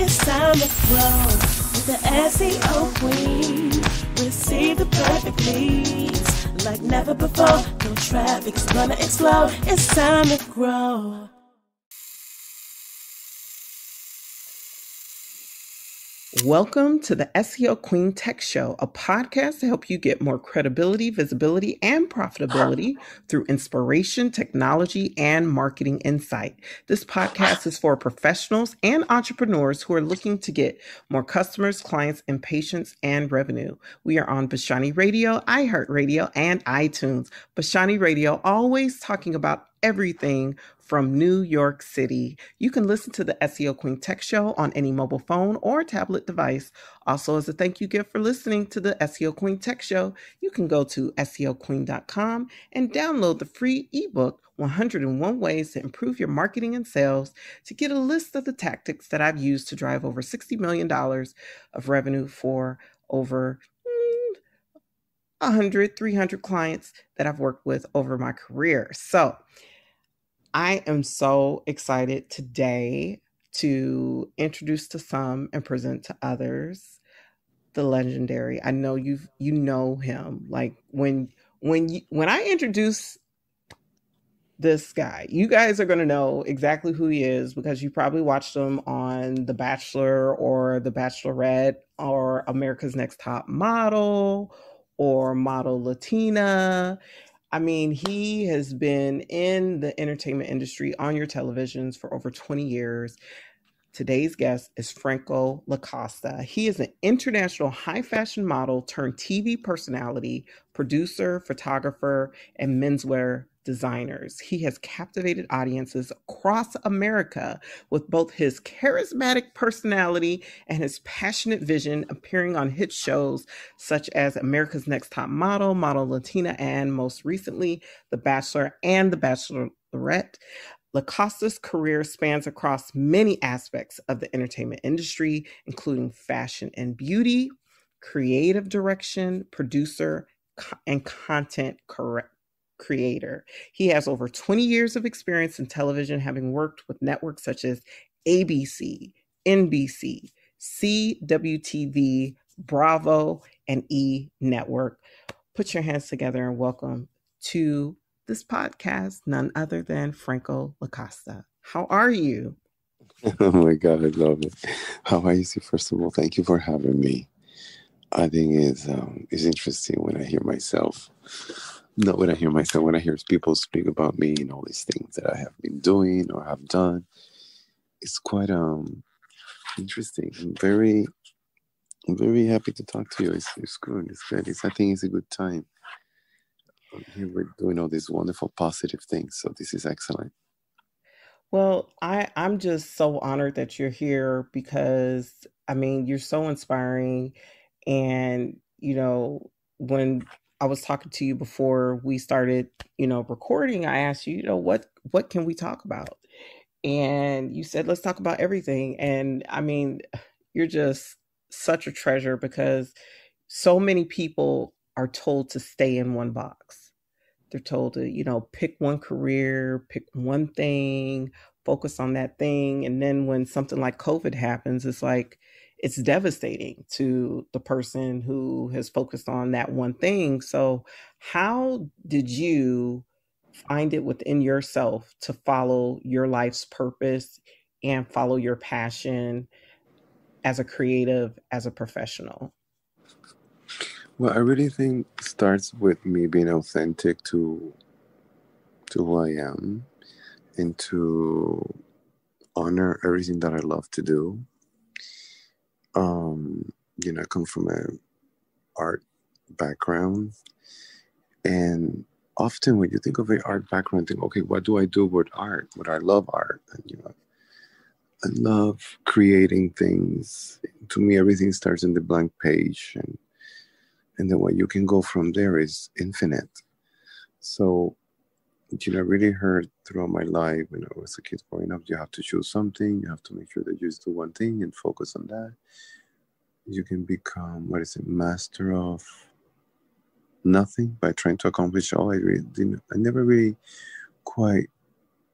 It's time to grow with the SEO Queen. Receive the perfect leads like never before. No traffic's gonna explode. It's time to grow. Welcome to the SEO Queen Tech Show, a podcast to help you get more credibility, visibility, and profitability through inspiration, technology, and marketing insight. This podcast is for professionals and entrepreneurs who are looking to get more customers, clients, impatience, and revenue. We are on Bashani Radio, iHeartRadio, and iTunes. Bashani Radio, always talking about everything from New York City. You can listen to the SEO Queen Tech Show on any mobile phone or tablet device. Also, as a thank you gift for listening to the SEO Queen Tech Show, you can go to SEOqueen.com and download the free ebook, 101 Ways to Improve Your Marketing and Sales, to get a list of the tactics that I've used to drive over $60 million of revenue for over 300 clients that I've worked with over my career. So I am so excited today to introduce to some and present to others the legendary. I know you know him. Like when I introduce this guy, you guys are going to know exactly who he is because you probably watched him on The Bachelor or The Bachelorette or America's Next Top Model or Model Latina. I mean, he has been in the entertainment industry on your televisions for over 20 years. Today's guest is Franco LaCosta. He is an international high fashion model turned TV personality, producer, photographer, and menswear designers. He has captivated audiences across America with both his charismatic personality and his passionate vision, appearing on hit shows such as America's Next Top Model, Model Latina, and most recently, The Bachelor and The Bachelorette. LaCosta's career spans across many aspects of the entertainment industry, including fashion and beauty, creative direction, producer, and content creator. He has over 20 years of experience in television, having worked with networks such as ABC, NBC, CWTV, Bravo, and E! Network. Put your hands together and welcome to this podcast, none other than Franco LaCosta. How are you? Oh my God, I love it. How are you? First of all, thank you for having me. I think it's interesting when I hear myself. Not when I hear myself, when I hear people speak about me and all these things that I have been doing or have done. It's quite interesting. I'm very happy to talk to you. It's good. It's good. I think it's a good time. Here we're doing all these wonderful positive things, so this is excellent. Well, I'm just so honored that you're here because, I mean, you're so inspiring. And, you know, when I was talking to you before we started, recording, I asked you, what can we talk about? And you said, let's talk about everything. And I mean, you're just such a treasure because so many people are told to stay in one box. They're told to, pick one career, pick one thing, focus on that thing. And then when something like COVID happens, it's devastating to the person who has focused on that one thing. So how did you find it within yourself to follow your life's purpose and follow your passion as a creative, as a professional? Well, I really think it starts with me being authentic to who I am and to honor everything that I love to do. I come from an art background, and often when you think of an art background, think, okay, what do I do with art? But I love art, and I love creating things. To me, everything starts in the blank page, and then what you can go from there is infinite. So, I really heard throughout my life when I was a kid growing up, you have to choose something, you have to make sure that you just do one thing and focus on that. You can become, master of nothing by trying to accomplish all. I never really quite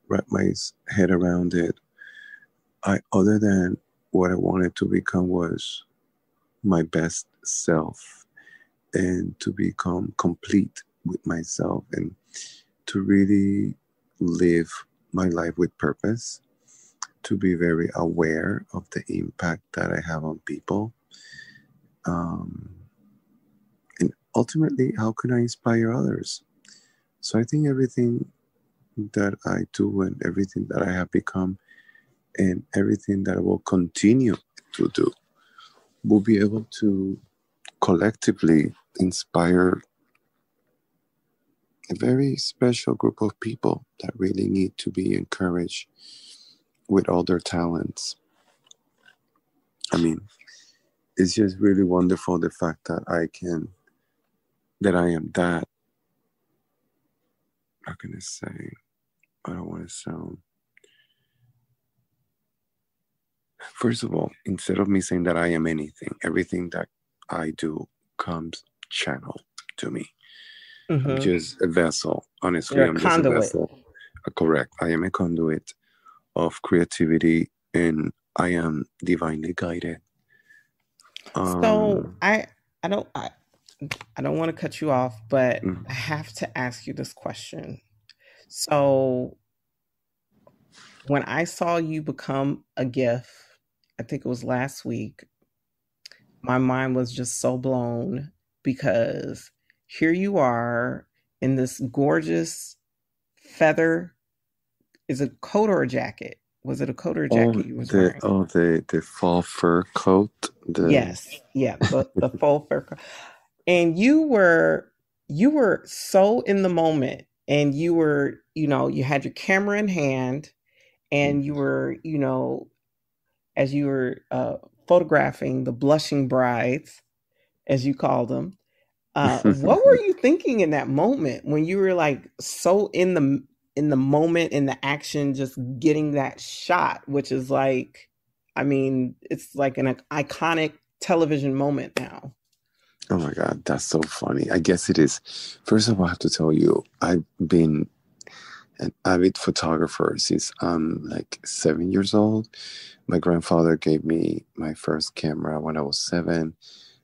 wrapped my head around it. Other than what I wanted to become was my best self, and to become complete with myself, and to really live my life with purpose, to be very aware of the impact that I have on people. And ultimately, how can I inspire others? So I think everything that I do and everything that I have become and everything that I will continue to do will be able to collectively inspire a very special group of people that really need to be encouraged with all their talents. I mean, it's just really wonderful the fact that I am that, how can I say, I don't want to sound, first of all, instead of me saying that I am anything, everything that I do comes channeled to me. I'm just a vessel. Honestly, You're a I'm just a conduit. vessel. Correct. I am a conduit of creativity, and I am divinely guided. So I don't want to cut you off, but Mhm. I have to ask you this question. So when I saw you become a GIF, I think it was last week, my mind was just so blown, because here you are in this gorgeous feather. Is it a coat or a jacket? Was it a coat or a jacket you was wearing? The fall fur coat. Yes, yeah, the faux fur coat. And you were so in the moment, and you were, you had your camera in hand, and you were, as you were photographing the blushing brides, as you called them. What were you thinking in that moment when you were like so in the moment, in the action, just getting that shot, which is like, I mean, it's like an iconic television moment now. Oh my God, that's so funny. I guess it is. First of all, I have to tell you, I've been an avid photographer since I'm like 7 years old. My grandfather gave me my first camera when I was 7.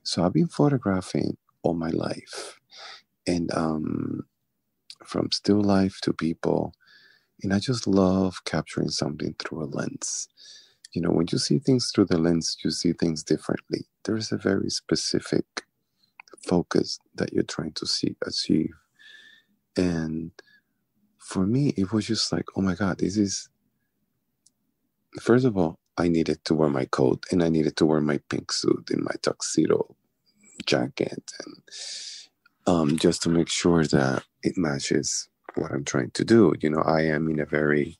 So I've been photographing all my life. And from still life to people. And I just love capturing something through a lens. When you see things through the lens, you see things differently. There's a very specific focus that you're trying to achieve. And for me, it was just like, oh my God, first of all, I needed to wear my coat, and I needed to wear my pink suit and my tuxedo jacket, and just to make sure that it matches what I'm trying to do. I am in a very,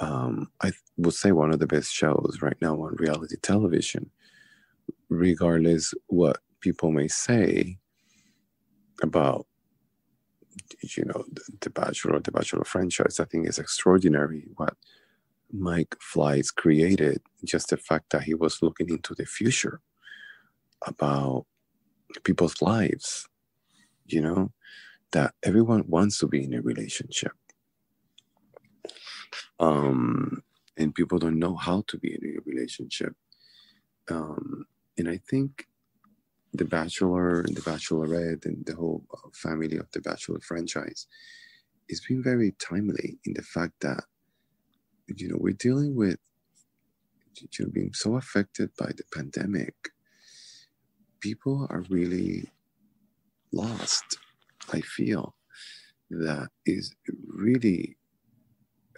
I would say, one of the best shows right now on reality television, regardless what people may say about, the Bachelor, the Bachelor franchise. I think it's extraordinary what Mike Fleiss created. Just the fact that he was looking into the future about people's lives, that everyone wants to be in a relationship. And people don't know how to be in a relationship. And I think The Bachelor and The Bachelorette and the whole family of the Bachelor franchise has been very timely in the fact that, we're dealing with, being so affected by the pandemic. People are really lost. I feel that is really,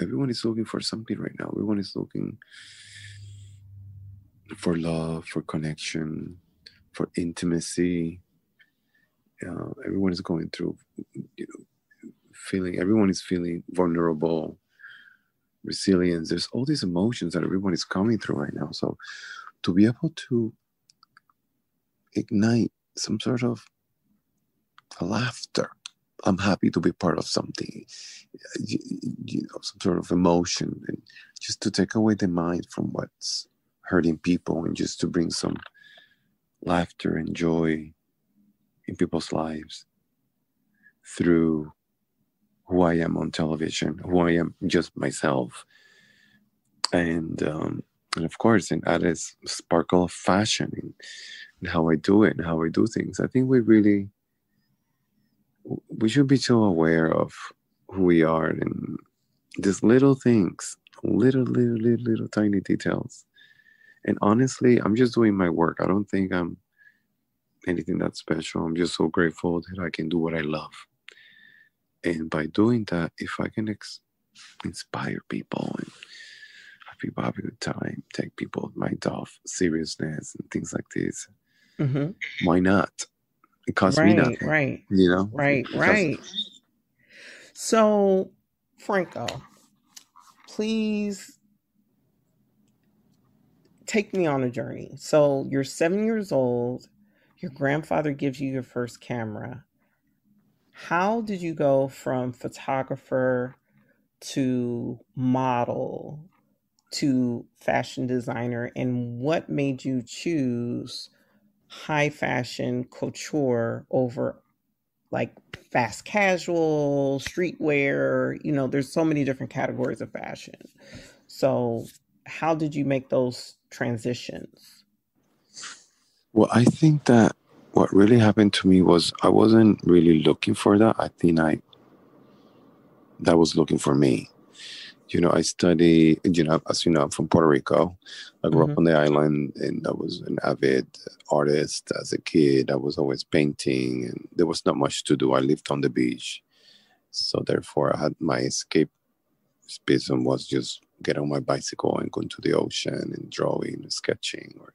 everyone is looking for something right now. Everyone is looking for love, for connection, for intimacy. Everyone is going through, everyone is feeling vulnerable, resilience. There's all these emotions that everyone is coming through right now. So to be able to ignite some sort of a laughter, I'm happy to be part of something, some sort of emotion, and just to take away the mind from what's hurting people, and just to bring some laughter and joy in people's lives through who I am on television, who I am just myself. And And of course, and add a sparkle of fashion in how I do it and how I do things. I think we should be so aware of who we are and these little things, little tiny details. And honestly, I'm just doing my work. I don't think I'm anything that special. I'm just so grateful that I can do what I love. And by doing that, if I can inspire people and have people have a good time, take people's mind off seriousness and things like this, why not? It costs me nothing. Right. You know? Right. So, Franco, please take me on a journey. So you're 7 years old. Your grandfather gives you your first camera. How did you go from photographer to model to fashion designer? And what made you choose high fashion couture over like fast casual, streetwear? You know, there's so many different categories of fashion. So how did you make those transitions? Well, I think that what really happened to me was I wasn't really looking for that. I think that was looking for me. You know, I study, you know, as you know, I'm from Puerto Rico. I grew up on the island, and I was an avid artist as a kid. I was always painting, and there was not much to do. I lived on the beach. So therefore, I had my escapism was just get on my bicycle and go to the ocean and drawing, sketching, or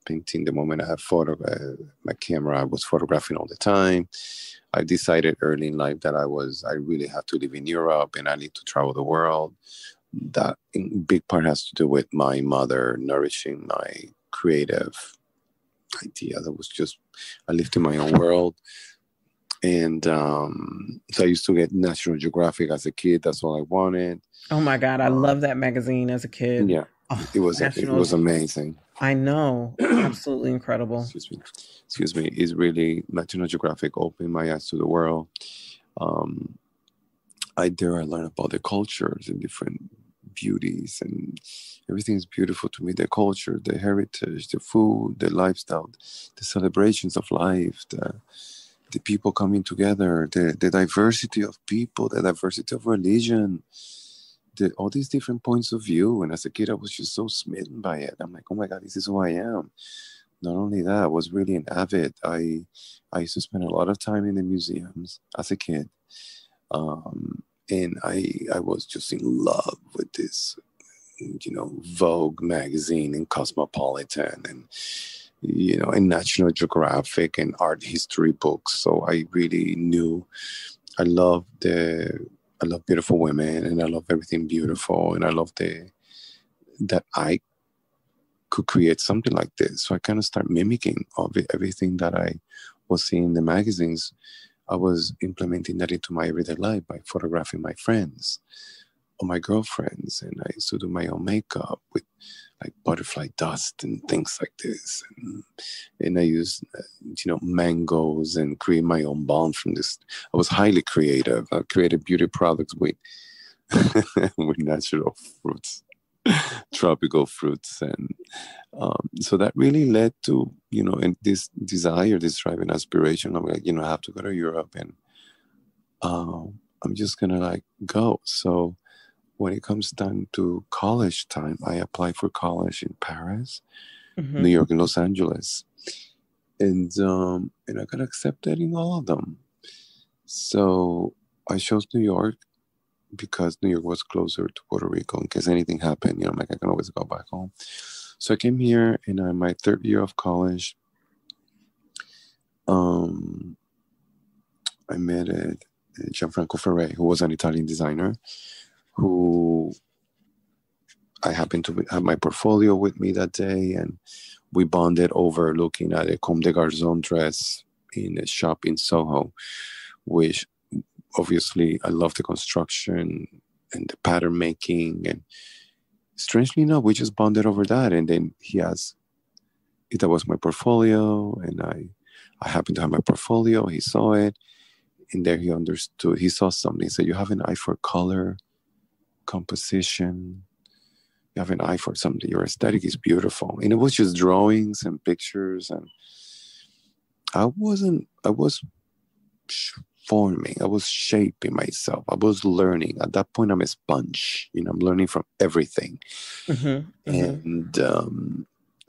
painting. The moment I had my camera, I was photographing all the time. I decided early in life that I really have to live in Europe and I need to travel the world. That in big part has to do with my mother nourishing my creative idea. That was just, I lived in my own world. And so I used to get National Geographic as a kid. That's all I wanted. Oh my God, I love that magazine as a kid. Yeah, it was amazing. I know, absolutely incredible. Excuse me. It's really, National Geographic opened my eyes to the world. I learned about the cultures and different beauties, and everything is beautiful to me. The culture, the heritage, the food, the lifestyle, the celebrations of life, the people coming together, the diversity of people, the diversity of religion, all these different points of view. And as a kid, I was just so smitten by it. I'm like, oh my God, this is who I am. Not only that, I was really an avid. I used to spend a lot of time in the museums as a kid. And I was just in love with this, you know, Vogue magazine and Cosmopolitan and, you know, and National Geographic and art history books. So I really knew I love beautiful women, and I love everything beautiful, and I love that I could create something like this. So I kind of start mimicking everything that I was seeing in the magazines. I was implementing that into my everyday life by photographing my friends or my girlfriends, and I used to do my own makeup with like butterfly dust and things like this, and I used you know, mangoes and create my own balm from this. I was highly creative. I created beauty products with with natural fruits, tropical fruits, and so that really led to, you know, and this desire, this driving aspiration. I'm like, you know, I have to go to Europe, and I'm just gonna like go. So when it comes down to college time, I applied for college in Paris, New York, and Los Angeles. And I got accepted in all of them. So I chose New York because New York was closer to Puerto Rico. In case anything happened, you know, like I can always go back home. So I came here in my third year of college. I met Gianfranco Ferre, who was an Italian designer, who I happened to have my portfolio with me that day, and we bonded over looking at a Comme des Garçons dress in a shop in Soho, which obviously I love the construction and the pattern making, and strangely enough, we just bonded over that. And then that was my portfolio, and I happened to have my portfolio. He saw it, and there he understood. He saw something. He said, "You have an eye for color, composition, have an eye for something. Your aesthetic is beautiful. And it was just drawings and pictures. And I was forming, I was shaping myself. I was learning. At that point, I'm a sponge. I'm learning from everything. And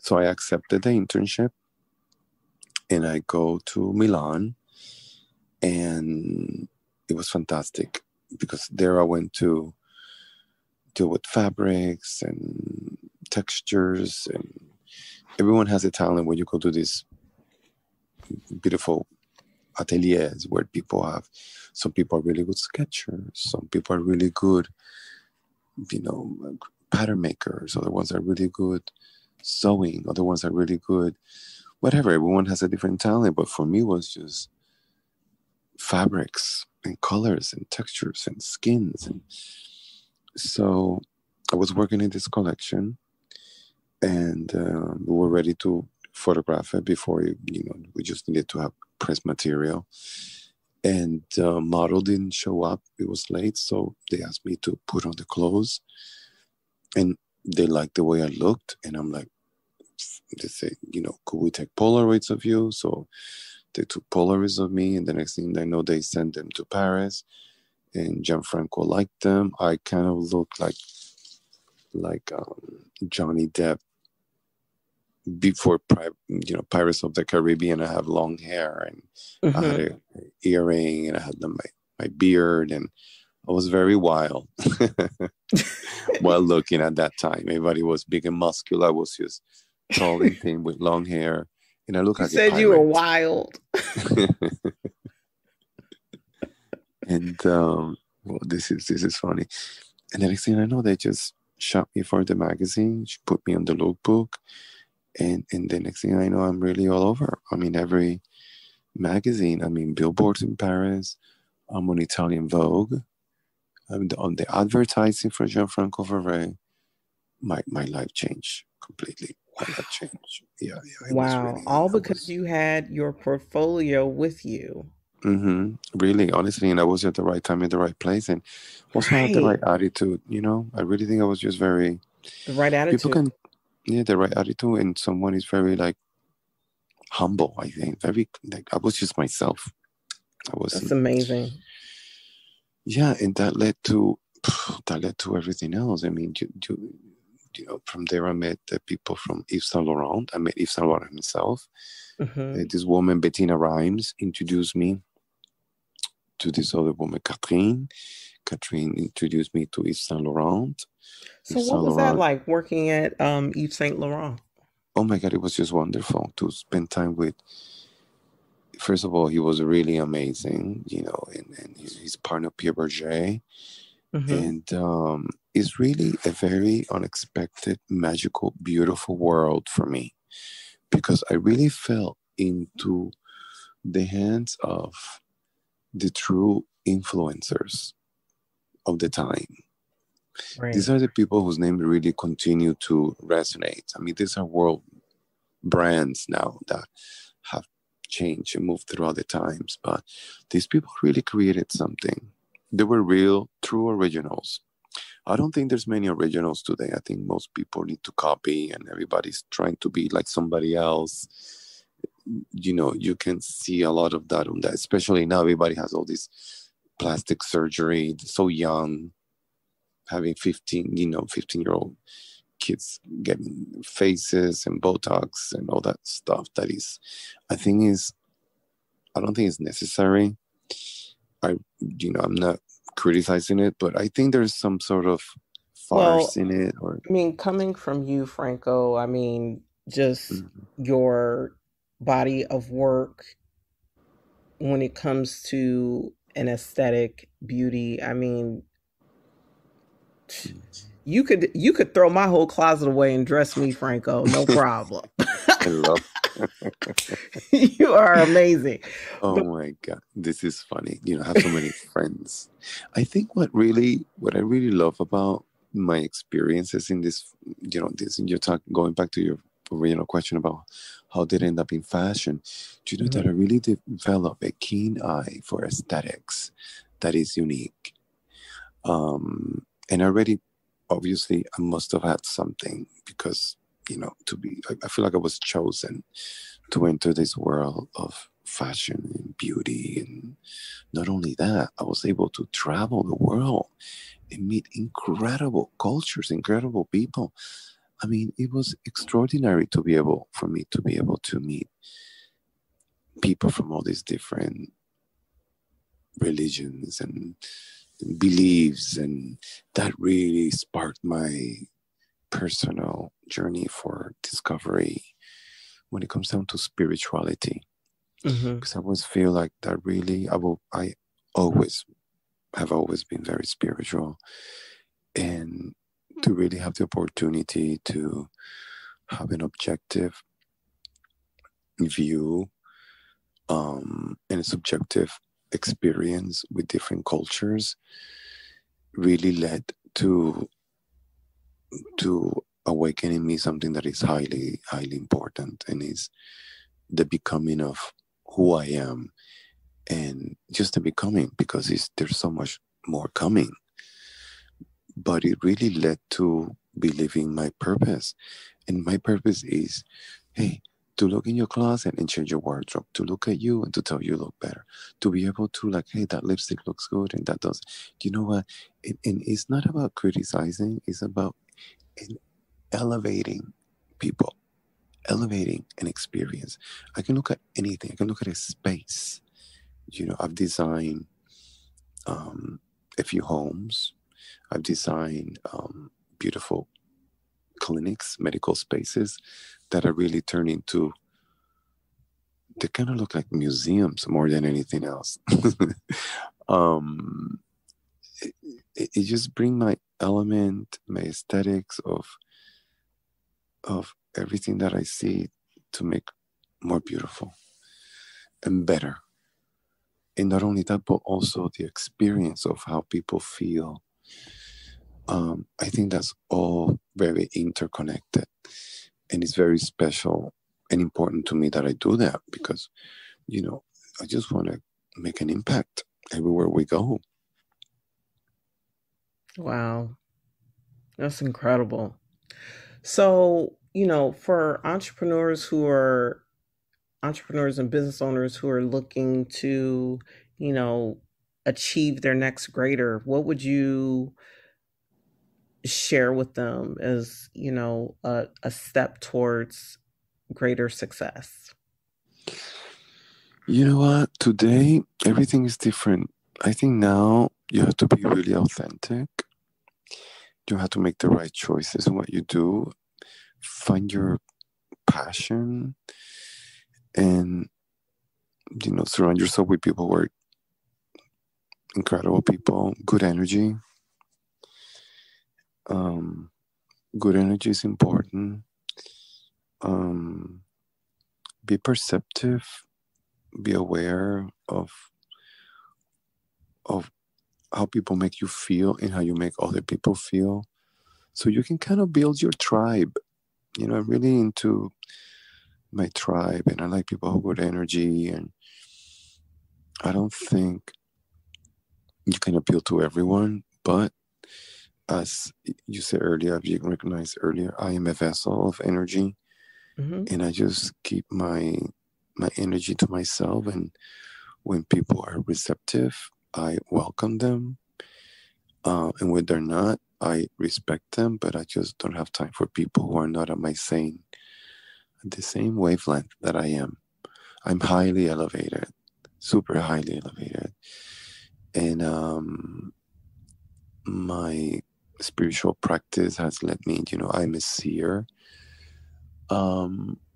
so I accepted the internship, and I go to Milan, and it was fantastic because there I went to deal with fabrics and textures, and everyone has a talent when you go to these beautiful ateliers where some people are really good sketchers, some people are really good, pattern makers, other ones are really good sewing, other ones are really good, whatever. Everyone has a different talent, but for me it was just fabrics and colors and textures and skins. And so I was working in this collection, and we were ready to photograph it before we just needed to have press material, and model didn't show up. It was late, so they asked me to put on the clothes, and they liked the way I looked, and I'm like, they say, could we take Polaroids of you? So they took Polaroids of me, and the next thing I know, they sent them to Paris, and Gianfranco liked them. I kind of looked like Johnny Depp before Pirates of the Caribbean. I have long hair, and I had an earring, and I had my beard, and I was very wild. While looking at that time, everybody was big and muscular. I was just tall and thin with long hair, and I looked like a pirate. You said you were wild. And this is funny. And the next thing I know, they just shot me for the magazine. She put me on the lookbook. And the next thing I know, I'm really all over. I'm in every magazine. I'm in billboards in Paris. I'm on Italian Vogue. I'm on the advertising for Gianfranco Ferré. My life changed completely. My life changed. Yeah. Wow. Really, all because you had your portfolio with you. Really, honestly, and I was at the right time at the right place, and also had the right attitude. I really think I was just the right attitude. The right attitude, and someone is very humble. I think very I was just myself. That's amazing. Yeah, and that led to everything else. I mean, from there I met the people from Yves Saint Laurent. I met Yves Saint Laurent himself. This woman, Bettina Rimes, introduced me to this other woman, Catherine. Catherine introduced me to Yves Saint Laurent. So what was that like working at Yves Saint Laurent? Oh my God, it was just wonderful to spend time with. First of all, he was really amazing, and his partner Pierre Berger. And it's really a very unexpected, magical, beautiful world for me, because I really fell into the hands of the true influencers of the time. Right. These are the people whose names really continue to resonate. I mean, these are world brands now that have changed and moved throughout the times, but these people really created something. They were real, true originals. I don't think there's many originals today. I think most people need to copy, and everybody's trying to be like somebody else. You can see a lot of that on that, especially now. Everybody has all this plastic surgery, so young, having 15-year-old kids getting faces and Botox and all that stuff. I don't think it's necessary. I'm not criticizing it, but I think there's some sort of farce in it. Coming from you, Franco, just your body of work when it comes to an aesthetic beauty, you could throw my whole closet away and dress me, Franco, no problem. I love you are amazing. My God, this is funny. I have so many friends. I think what I really love about my experiences in this, you're going back to your original question about how did it end up in fashion. Do you know that I really developed a keen eye for aesthetics that is unique. And I already obviously I must have had something because, I feel like I was chosen to enter this world of fashion and beauty. And not only that, I was able to travel the world and meet incredible cultures, incredible people. I mean, it was extraordinary for me to be able to meet people from all these different religions and beliefs, and that really sparked my personal journey for discovery when it comes down to spirituality. Because I always feel like that really, I always have always been very spiritual, and to really have the opportunity to have an objective view and a subjective experience with different cultures really led to awaken in me something that is highly, highly important, and is the becoming of who I am, and just the becoming, because there's so much more coming. But it really led to believing my purpose, and my purpose is, hey, to look in your closet and change your wardrobe, to look at you and to tell you look better, to be able to like, hey, that lipstick looks good and that doesn't. You know what? And it's not about criticizing, it's about elevating people, elevating an experience. I can look at anything. I can look at a space. I've designed a few homes. I've designed beautiful clinics, medical spaces that are really turning into, they kind of look like museums more than anything else. It just brings my element, my aesthetics of everything that I see to make more beautiful and better. And not only that, but also the experience of how people feel. I think that's all very interconnected, and it's very special and important to me that I do that, because, I just want to make an impact everywhere we go. Wow. That's incredible. So, for entrepreneurs and business owners who are looking to, achieve their next greater, what would you share with them as, a step towards greater success? You know what? Today, everything is different. I think now you have to be really authentic. You have to make the right choices in what you do. Find your passion, and, surround yourself with people who are incredible people, good energy. Good energy is important. Be perceptive. Be aware of how people make you feel and how you make other people feel, so you can kind of build your tribe. I'm really into my tribe, and I like people who have good energy, and I don't think you can appeal to everyone, but as you said earlier, as you recognized earlier, I am a vessel of energy, and I just keep my energy to myself, and when people are receptive, I welcome them, and when they're not, I respect them, but I just don't have time for people who are not on the same wavelength that I am. I'm highly elevated, super highly elevated, and my spiritual practice has led me, I'm a seer.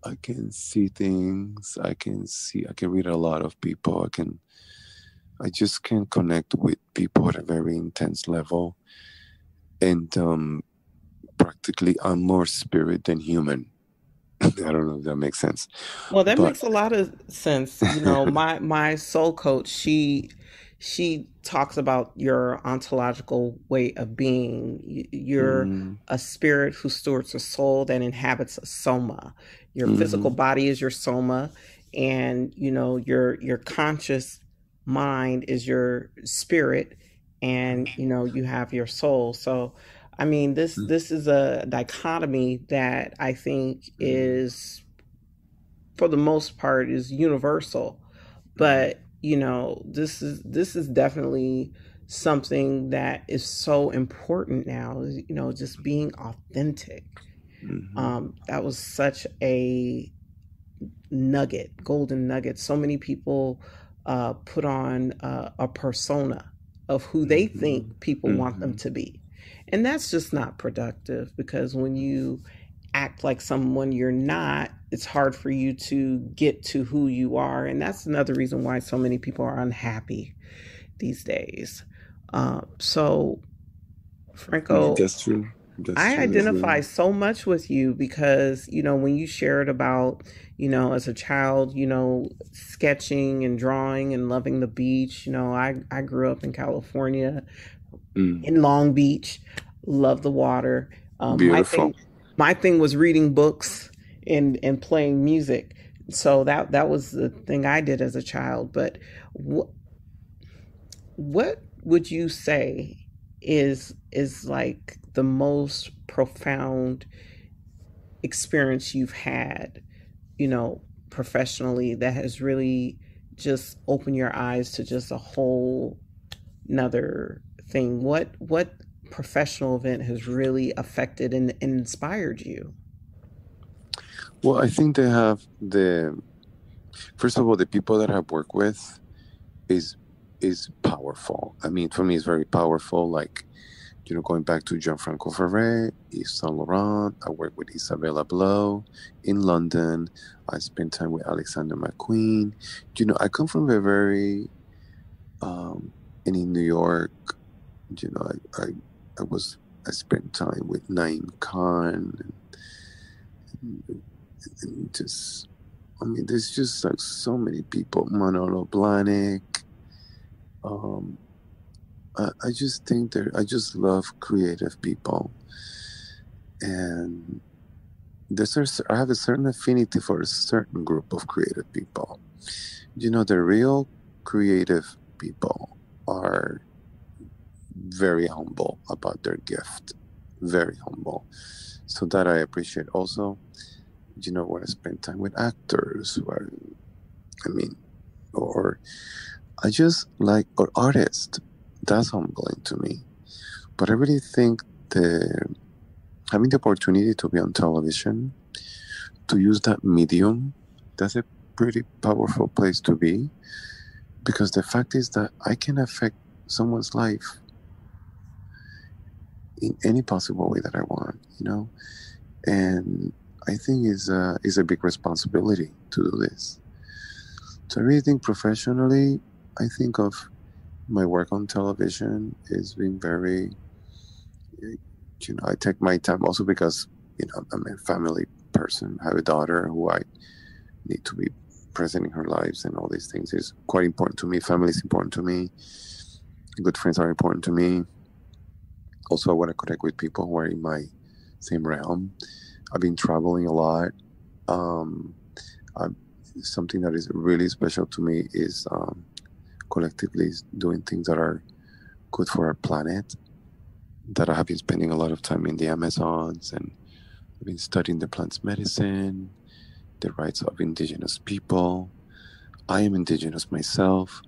I can see things. I can read a lot of people. I just can connect with people at a very intense level. And practically, I'm more spirit than human. I don't know if that makes sense. Well, that makes a lot of sense. My soul coach, she talks about your ontological way of being. You're a spirit who stewards a soul that inhabits a soma. Your physical body is your soma, and your conscious mind is your spirit, and you have your soul. So I mean, this is a dichotomy that I think is, for the most part, is universal. But this is definitely something that is so important now. Just being authentic. That was such a golden nugget. So many people put on a persona of who they think people want them to be. And that's just not productive, because when you act like someone you're not, it's hard for you to get to who you are. And that's another reason why so many people are unhappy these days. So, Franco, that's true. I identify so much with you because, when you shared about, as a child, sketching and drawing and loving the beach, I grew up in California, in Long Beach, love the water. Beautiful. My thing was reading books and playing music. So that was the thing I did as a child. But what would you say is like the most profound experience you've had, professionally, that has really just opened your eyes to just a whole nother thing? What professional event has really affected and inspired you? Well, I think they have first of all, the people that I've worked with is powerful. I mean, for me, it's very powerful. Like, going back to Gianfranco Ferré, Yves Saint Laurent. I work with Isabella Blow in London. I spent time with Alexander McQueen. I come from a very, and in New York, I spent time with Naeem Khan. And just, I mean, there's just like so many people. Manolo Blahnik. I just think I just love creative people, and I have a certain affinity for a certain group of creative people. The real creative people are very humble about their gift, very humble. So that I appreciate. Also, when I spend time with actors, or I just like, or artists. That's humbling to me. But I really think having the opportunity to be on television, to use that medium, that's a pretty powerful place to be, because the fact is that I can affect someone's life in any possible way that I want, and I think is a big responsibility to do this. So I really think professionally, I think of my work on television is being very, I take my time also because, I'm a family person. I have a daughter who I need to be present in her lives, and all these things is quite important to me. Family is important to me. Good friends are important to me. Also, I want to connect with people who are in my same realm. I've been traveling a lot. Something that is really special to me is collectively doing things that are good for our planet. That I have been spending a lot of time in the Amazons, and I've been studying the plants medicine, the rights of indigenous people. I am indigenous myself,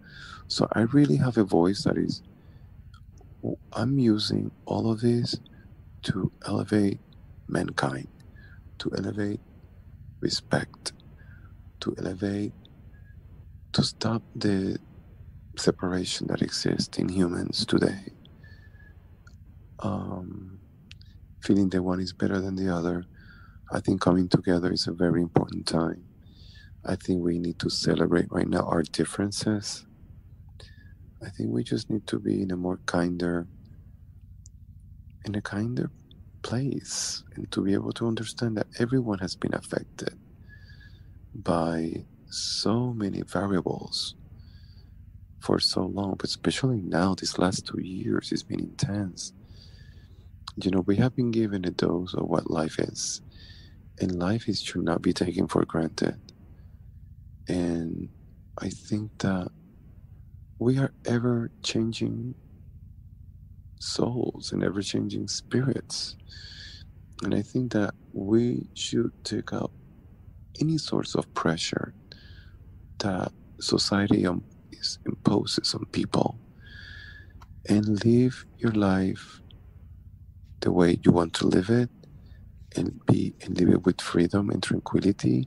so I really have a voice that is, I'm using all of this to elevate mankind, to elevate respect, to stop the separation that exists in humans today. Feeling that one is better than the other. I think coming together is a very important time. I think we need to celebrate right now our differences. I think we just need to be in a kinder place, and to be able to understand that everyone has been affected by so many variables for so long, but especially now, these last 2 years, it's been intense. We have been given a dose of what life is, and life should not be taken for granted. And I think that we are ever changing souls and ever-changing spirits. And I think that we should take out any sorts of pressure that society imposes on people and live your life the way you want to live it, and live it with freedom and tranquility,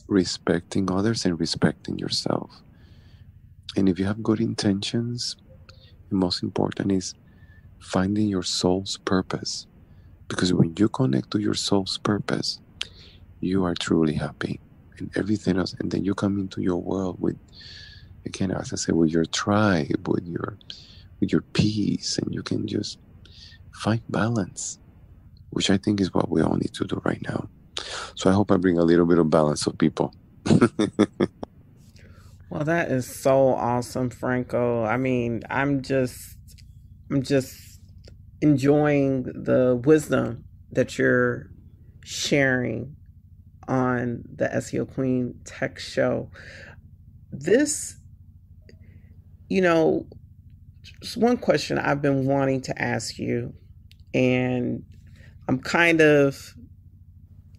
respecting others and respecting yourself. And if you have good intentions, the most important is finding your soul's purpose. Because when you connect to your soul's purpose, you are truly happy, and everything else. And then you come into your world with, again, as I said, with your tribe, with your peace, and you can just find balance, which I think is what we all need to do right now. So I hope I bring a little bit of balance of people. Well, that is so awesome, Franco. I mean, I'm just enjoying the wisdom that you're sharing on the SEO Queen Tech Show. This, just one question I've been wanting to ask you, and I'm kind of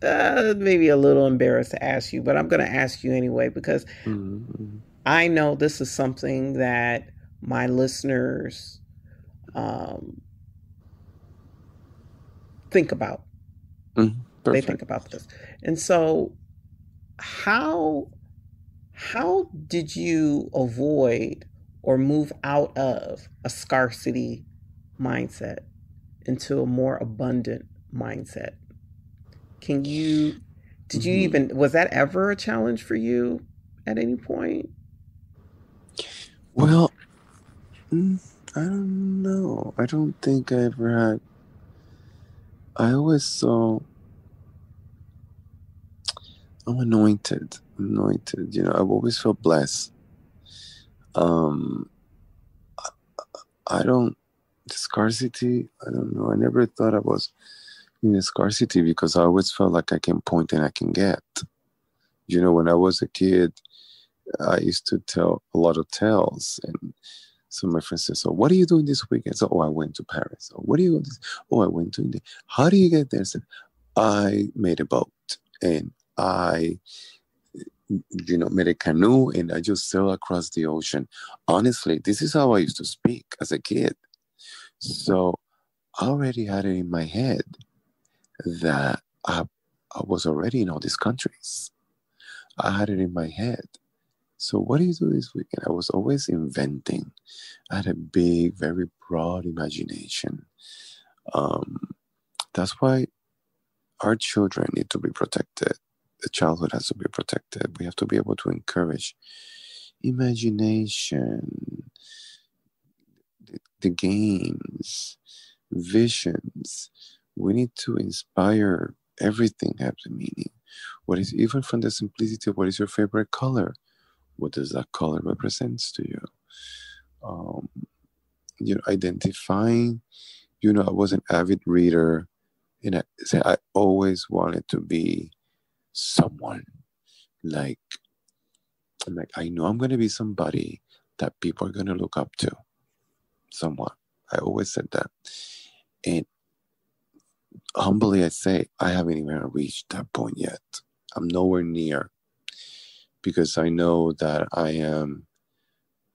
maybe a little embarrassed to ask you, but I'm going to ask you anyway, because I know this is something that my listeners think about. They think about this. And so how did you avoid or move out of a scarcity mindset into a more abundant mindset? Was that ever a challenge for you at any point? Well, I don't know. I don't think I ever had. I always saw, I'm anointed. I've always felt blessed. Scarcity, I don't know. I never thought I was in a scarcity, because I always felt like I can point and I can get. When I was a kid, I used to tell a lot of tales, and so my friends said, "So what are you doing this weekend?" So, I went to Paris. So, what are you doing this? I went to India. How do you get there? I said, I made a boat, and I made a canoe, and I just sailed across the ocean. Honestly, this is how I used to speak as a kid. So I already had it in my head that I was already in all these countries. I had it in my head. So what do you do this weekend? I was always inventing. I had a big, very broad imagination. That's why our children need to be protected. The childhood has to be protected. We have to be able to encourage imagination, the games, visions. We need to inspire. Everything has a meaning. What is, even from the simplicity of what is your favorite color? What does that color represent to you? Identifying. I was an avid reader, and I always wanted to be someone. I know I'm going to be somebody that people are going to look up to. Someone. I always said that. And humbly I say, I haven't even reached that point yet. I'm nowhere near, because I know that I am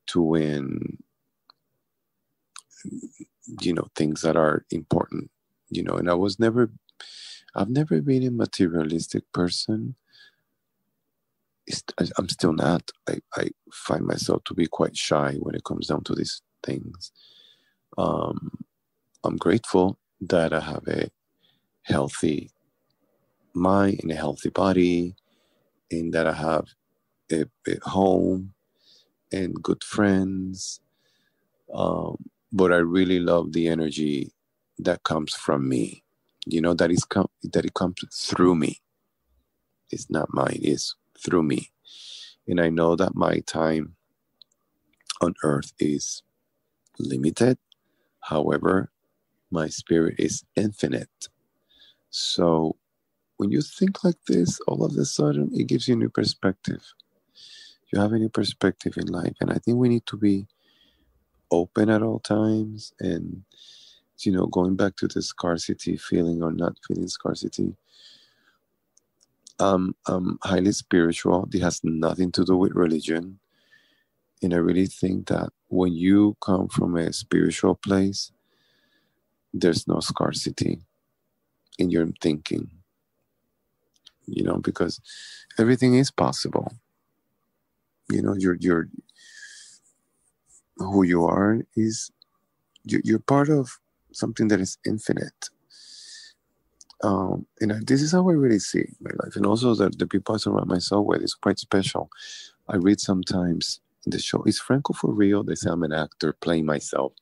to win, things that are important, and I've never been a materialistic person. I'm still not. I find myself to be quite shy when it comes down to these things. I'm grateful that I have a healthy mind and a healthy body, and that I have a home and good friends. But I really love the energy that comes from me. That it comes through me. It's not mine, it's through me. And I know that my time on earth is limited. However, my spirit is infinite. So when you think like this, all of a sudden, it gives you a new perspective. You have a new perspective in life. And I think we need to be open at all times. And, going back to the scarcity feeling or not feeling scarcity, I'm highly spiritual. It has nothing to do with religion. And I really think that when you come from a spiritual place, there's no scarcity in your thinking, because everything is possible. You're who you are is you're part of something that is infinite. This is how I really see my life, and also that the people I surround myself with is quite special. I read sometimes in the show, is Franco for real? They say I'm an actor playing myself.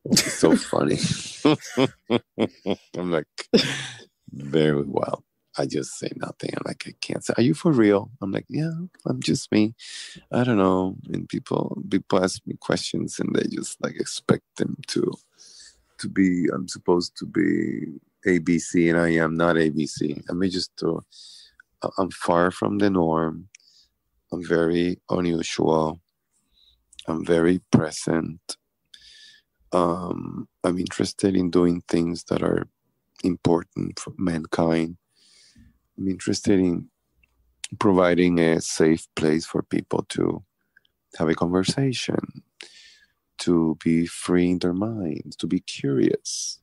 It's so funny. I'm like, very well. I just say nothing. I'm like, I can't say, are you for real? I'm like, yeah, I'm just me. I don't know. And people ask me questions and they just like expect them to be, I'm supposed to be ABC and I am not ABC. I mean, I'm far from the norm. I'm very unusual. I'm very present. I'm interested in doing things that are important for mankind. I'm interested in providing a safe place for people to have a conversation, to be free in their minds, to be curious.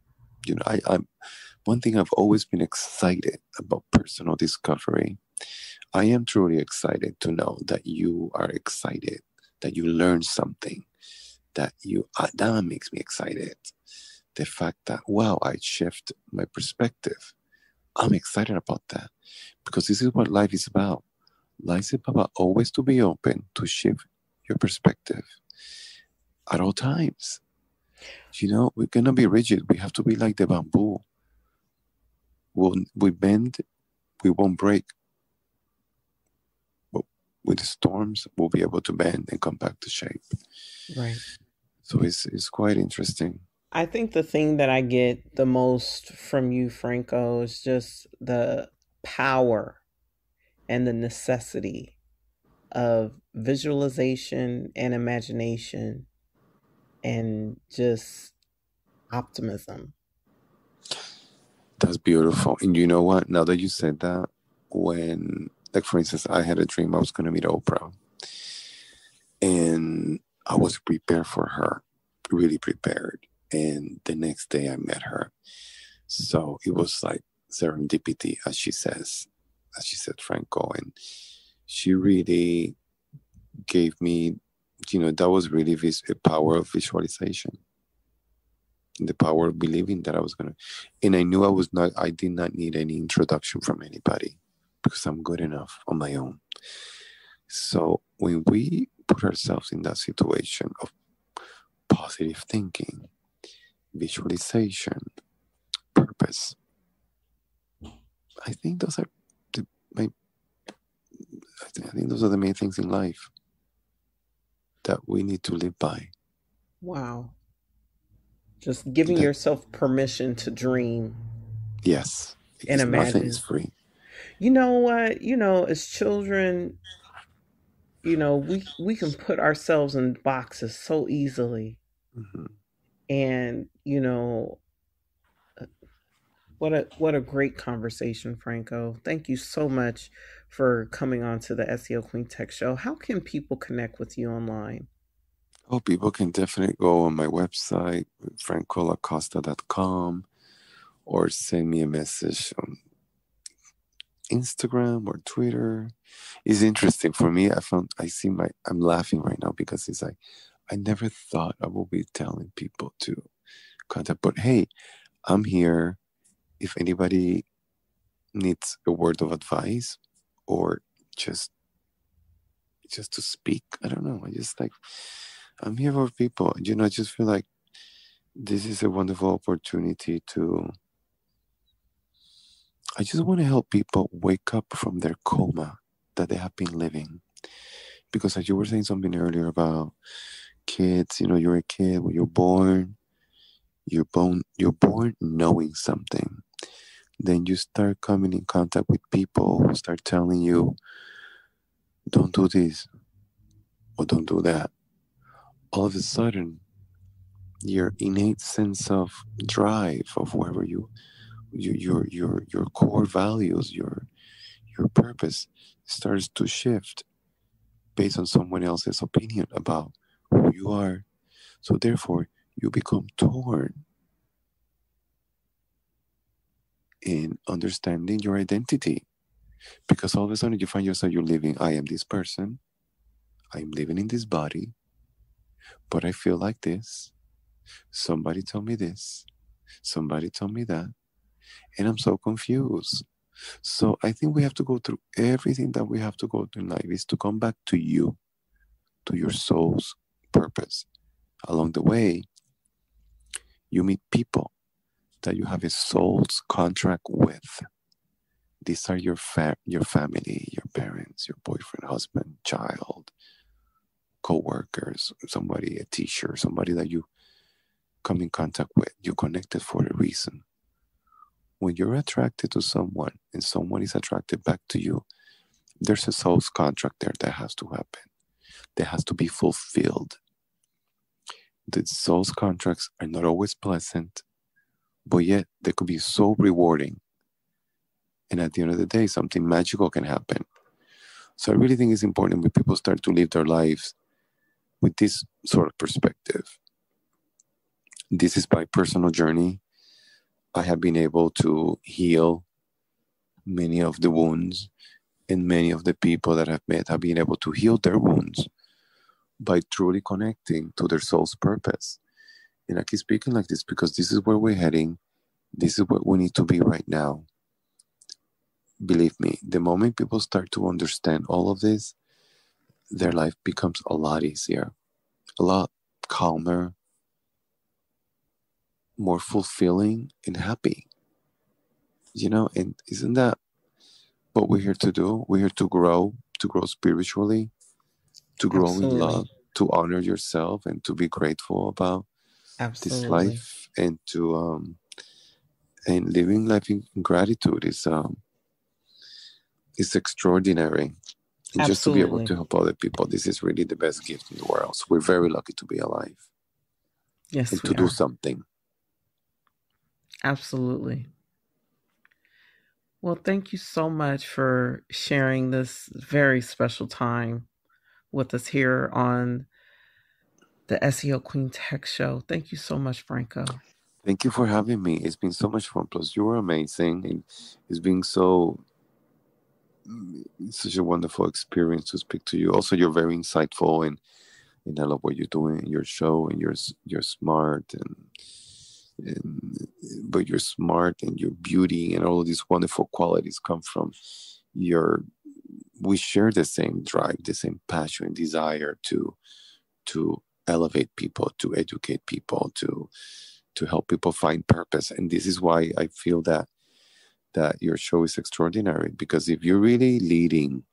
I'm one thing I've always been excited about personal discovery. I am truly excited to know that you are excited, that you learn something, that makes me excited. The fact that, wow, I shift my perspective. I'm excited about that because this is what life is about. Life is about always to be open to shift your perspective at all times. We cannot be rigid. We have to be like the bamboo. We bend, we won't break. But with the storms, we'll be able to bend and come back to shape. Right. So it's quite interesting. I think the thing that I get the most from you, Franco, is just the power and the necessity of visualization and imagination and just optimism. That's beautiful. And you know what? Now that you said that, when, like, for instance, I had a dream I was going to meet Oprah. And I was prepared for her, really prepared. And the next day I met her. So it was like serendipity, as she said, Franco. And she really gave me, that was really a power of visualization. The power of believing that I was going to. And I knew I did not need any introduction from anybody because I'm good enough on my own. So when we put ourselves in that situation of positive thinking, visualization, purpose, I think those are the main things in life that we need to live by. Wow. Just giving yourself permission to dream. Yes. And imagine. Nothing is free. You know what? As children, we can put ourselves in boxes so easily. Mm-hmm. And, what a great conversation, Franco. Thank you so much for coming on to the SEO Queen Tech Show. How can people connect with you online? Oh, people can definitely go on my website, francolacosta.com, or send me a message on Instagram or Twitter. It's interesting for me. I'm laughing right now because it's like, I never thought I would be telling people to contact, but hey, I'm here. If anybody needs a word of advice or just to speak, I don't know. I'm here for people. I just feel like this is a wonderful opportunity I just want to help people wake up from their coma that they have been living. Because as you were saying something earlier about kids, you're a kid, when you're born knowing something. Then you start coming in contact with people who start telling you, don't do this or don't do that. All of a sudden, your innate sense of drive of wherever your core values, your purpose starts to shift based on someone else's opinion about who you are. So therefore, you become torn in understanding your identity, because all of a sudden you find yourself, you're living, I am this person, I'm living in this body, but I feel like this. Somebody told me this, somebody told me that, and I'm so confused. So I think we have to go through everything that we have to go through in life is to come back to you, to your soul's purpose. Along the way, you meet people that you have a soul's contract with. These are your family, your parents, your boyfriend, husband, child, co-workers, somebody, a teacher, somebody that you come in contact with. You connected for a reason. When you're attracted to someone and someone is attracted back to you, there's a soul's contract there that has to happen. That has to be fulfilled. The soul's contracts are not always pleasant, but yet they could be so rewarding. And at the end of the day, something magical can happen. So I really think it's important when people start to live their lives with this sort of perspective. This is my personal journey. I have been able to heal many of the wounds, and many of the people that I've met have been able to heal their wounds by truly connecting to their soul's purpose. And I keep speaking like this because this is where we're heading. This is what we need to be right now. Believe me, the moment people start to understand all of this, their life becomes a lot easier, a lot calmer, more fulfilling and happy. And isn't that what we're here to do? We're here to grow spiritually, to grow Absolutely. in love, to honor yourself, and to be grateful about this life, and to and living life in gratitude is extraordinary. And just to be able to help other people, this is really the best gift in the world. So we're very lucky to be alive. Yes, and to do something. Absolutely. Well, thank you so much for sharing this very special time with us here on the SEO Queen Tech Show. Thank you so much, Franco. Thank you for having me. It's been so much fun. Plus, you were amazing. And it's been such a wonderful experience to speak to you. Also, you're very insightful, and I love what you're doing in your show, and you're smart, but you're smart, and your beauty and all of these wonderful qualities come from we share the same drive, the same passion and desire to elevate people, to educate people, to help people find purpose. And this is why I feel that your show is extraordinary, because if you're really leading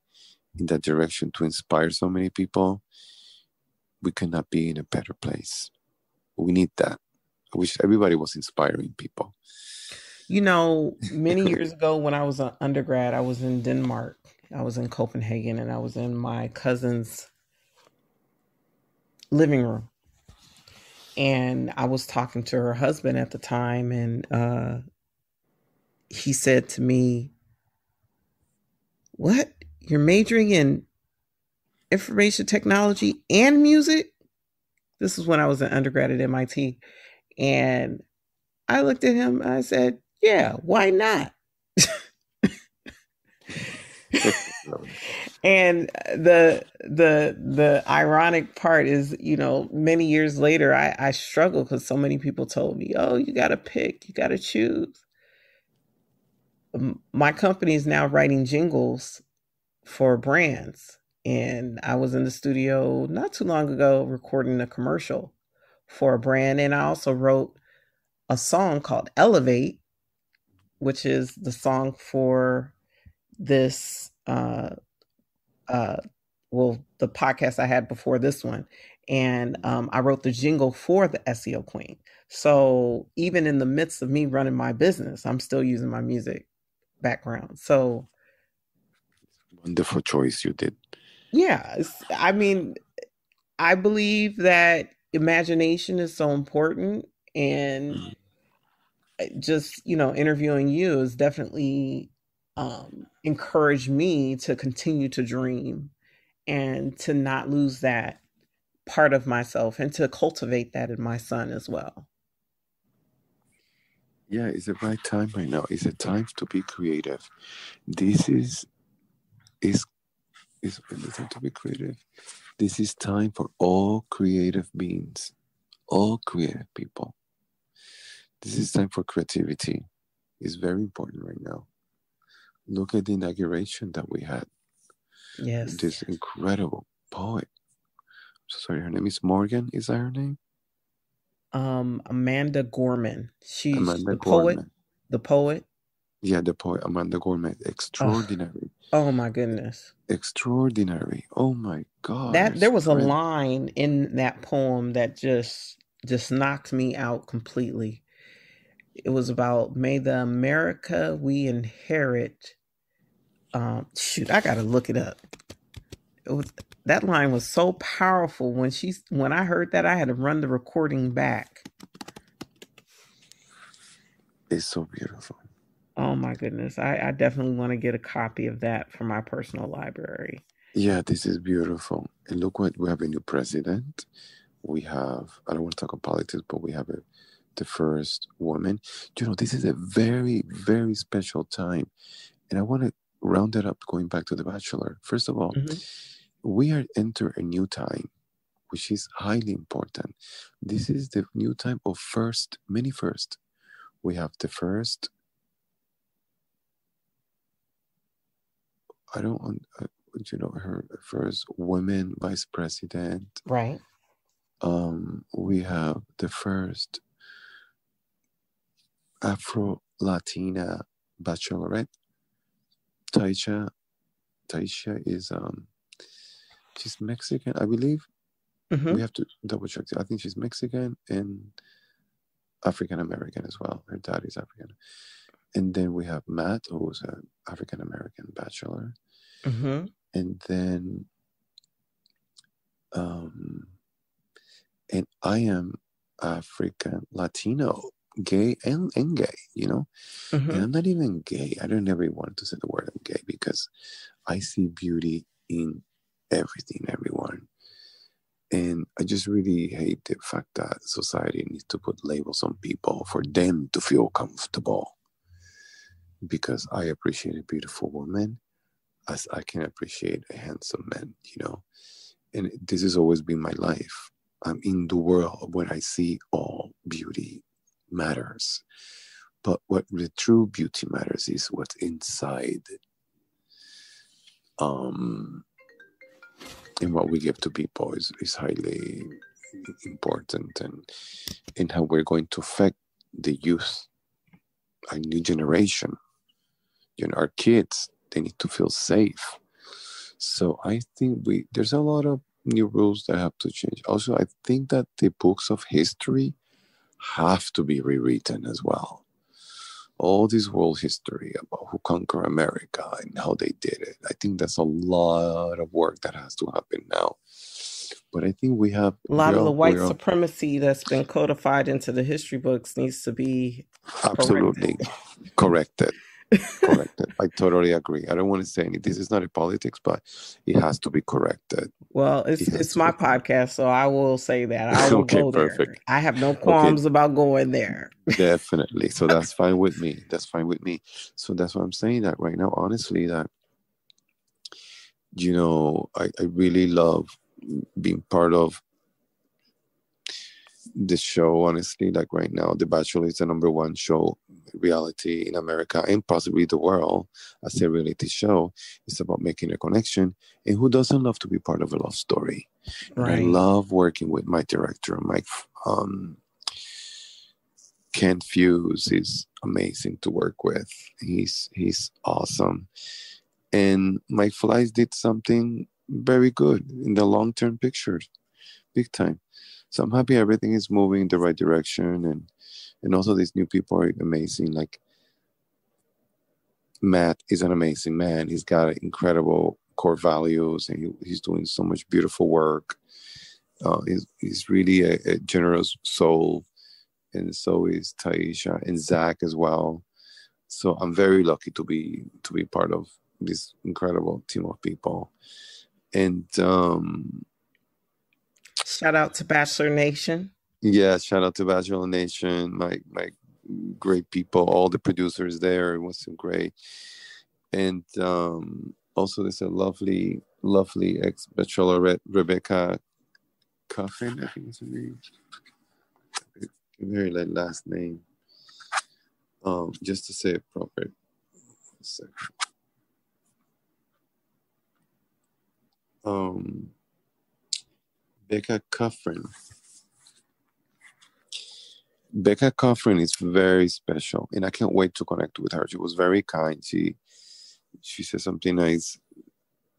in that direction to inspire so many people, we cannot be in a better place. We need that. I wish everybody was inspiring people. Many years ago when I was an undergrad, I was in Denmark. I was in Copenhagen, and I was in my cousin's living room. And I was talking to her husband at the time, and he said to me, "What? You're majoring in information technology and music?" This is when I was an undergrad at MIT. And I looked at him and I said, "Yeah, why not?" And the ironic part is, many years later, I struggled because so many people told me, "Oh, you got to pick, you got to choose." My company is now writing jingles for brands. And I was in the studio not too long ago recording a commercial for a brand. And I also wrote a song called Elevate, which is the song for this, the podcast I had before this one. And I wrote the jingle for the SEO Queen. So even in the midst of me running my business, I'm still using my music background. So wonderful choice you did. Yeah. I mean, I believe that imagination is so important, and just, interviewing you has definitely encouraged me to continue to dream and to not lose that part of myself, and to cultivate that in my son as well. Yeah, it's the right time right now. It's a time to be creative. This is the time to be creative. This is time for all creative beings, all creative people. This is time for creativity. It's very important right now. Look at the inauguration that we had. Yes. This incredible poet. So sorry, her name is Morgan. Is that her name? Amanda Gorman. She's Amanda the Gorman. poet. The poet. Yeah, the poet Amanda Gorman. Extraordinary. Oh my goodness. Extraordinary. Oh my God. That there was a line in that poem that just knocked me out completely. It was about, may the America we inherit. Shoot, I gotta look it up. That line was so powerful. When I heard that, I had to run the recording back. It's so beautiful. Oh my goodness. I definitely want to get a copy of that for my personal library. Yeah, this is beautiful. And look what we have: a new president. We have, I don't want to talk about politics, but we have the first woman. This is a very, very special time. And I want to round it up going back to The Bachelor. First of all, we are enter a new time, which is highly important. This is the new time of many first. We have the first, her first woman vice president. Right. We have the first Afro-Latina bachelorette. Taisha is she's Mexican, I believe. We have to double check. I think she's Mexican and African American as well. Her dad is African. And then we have Matt, who's an African American bachelor. And then and I am African Latino, gay and gay, and I'm not even gay. I don't ever want to say the word I'm gay, because I see beauty in everything, everyone. And I just really hate the fact that society needs to put labels on people for them to feel comfortable, because I appreciate a beautiful woman as I can appreciate a handsome man, and this has always been my life. I'm in the world where I see all beauty matters. But what the true beauty matters is what's inside. And what we give to people is highly important, and how we're going to affect the youth, our new generation. Our kids, they need to feel safe. So I think there's a lot of new rules that have to change. Also, I think that the books of history have to be rewritten as well. All this world history about who conquered America and how they did it. I think that's a lot of work that has to happen now. But I think we have a lot of the white supremacy that's been codified into the history books needs to be absolutely corrected. I totally agree. I don't want to say anything. This is not a politics, but it has to be corrected. Well, it's my podcast, so I will say that. I will go there. Perfect. I have no qualms about going there. Definitely. So that's fine with me. So that's what I'm saying, that right now, honestly, that, I really love being part of the show. Honestly, like right now, The Bachelor is the #1 show reality in America and possibly the world as a reality show. It's about making a connection, and who doesn't love to be part of a love story? Right. I love working with my director, Mike. Ken Fuse is amazing to work with. He's awesome, and Mike Flies did something very good in the long-term picture, big time. So I'm happy everything is moving in the right direction, and also these new people are amazing. Like Matt is an amazing man. He's got incredible core values, and he's doing so much beautiful work. He's really a generous soul, and so is Taisha and Zach as well. So I'm very lucky to be part of this incredible team of people. And shout out to Bachelor Nation. yeah, shout out to Bachelor Nation, my great people, all the producers there. It was so great. And also there's a lovely ex-bachelorette, Rebecca Coffin, I think is her name. Very like last name. Just to say it proper. Becca Coffin. Becca Coffin is very special, and I can't wait to connect with her. She was very kind. She said something nice.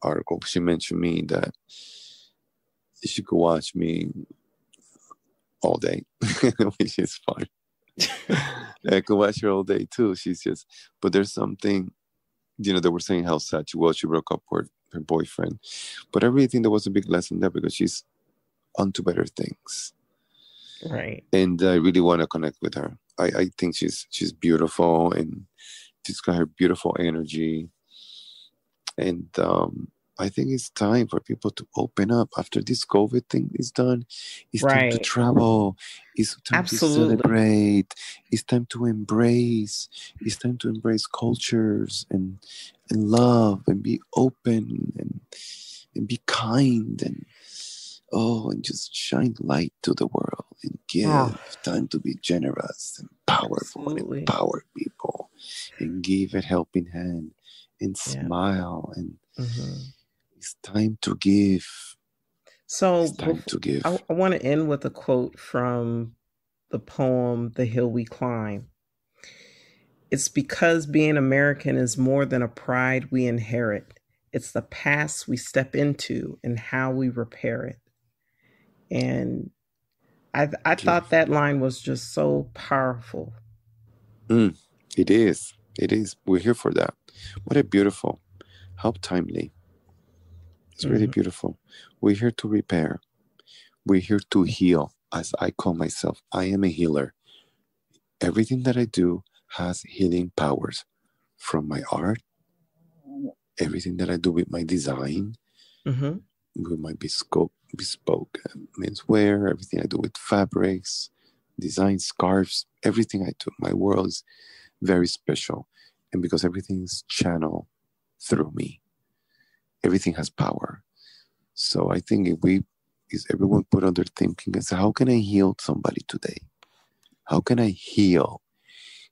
Article. She mentioned me that she could watch me all day, which is fun. I could watch her all day too. She's just, but there's something, they were saying how sad she was. She broke up with her boyfriend, but I really think there was a big lesson there because she's onto better things. Right. And I really want to connect with her. I think she's beautiful, and she's got her beautiful energy. And I think it's time for people to open up after this COVID thing is done. It's time to travel. It's time to celebrate. It's time to embrace. It's time to embrace cultures and love and be open and be kind and just shine light to the world and give time to be generous and powerful and empower people and give a helping hand and smile and it's time to give. So it's time to give. I want to end with a quote from the poem The Hill We Climb. It's because being American is more than a pride we inherit. It's the past we step into and how we repair it. And I thought that line was just so powerful. It is. It is. We're here for that. What a beautiful, how timely. It's really beautiful. We're here to repair. We're here to heal, as I call myself. I am a healer. Everything that I do has healing powers. From my art, everything that I do with my design, with my bespoke menswear, everything I do with fabrics, design scarves, everything I do. My world is very special. And because everything is channeled through me, everything has power. So I think if everyone put on their thinking and say, how can I heal somebody today? How can I heal?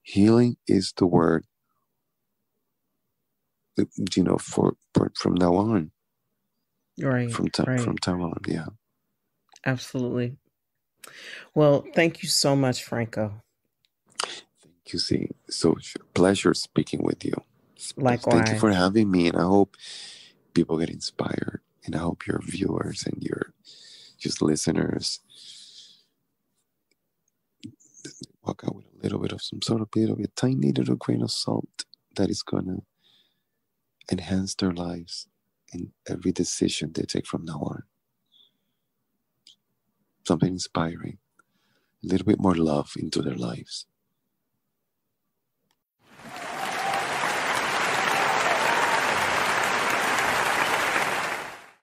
Healing is the word, from now on. Right. From time on, yeah. Absolutely. Well, thank you so much, Franco. Thank you, Z. So pleasure speaking with you. Likewise. Thank you for having me, and I hope people get inspired, and I hope your viewers and your just listeners walk out with a little bit of a tiny little grain of salt that is gonna enhance their lives in every decision they take from now on. Something inspiring, a little bit more love into their lives.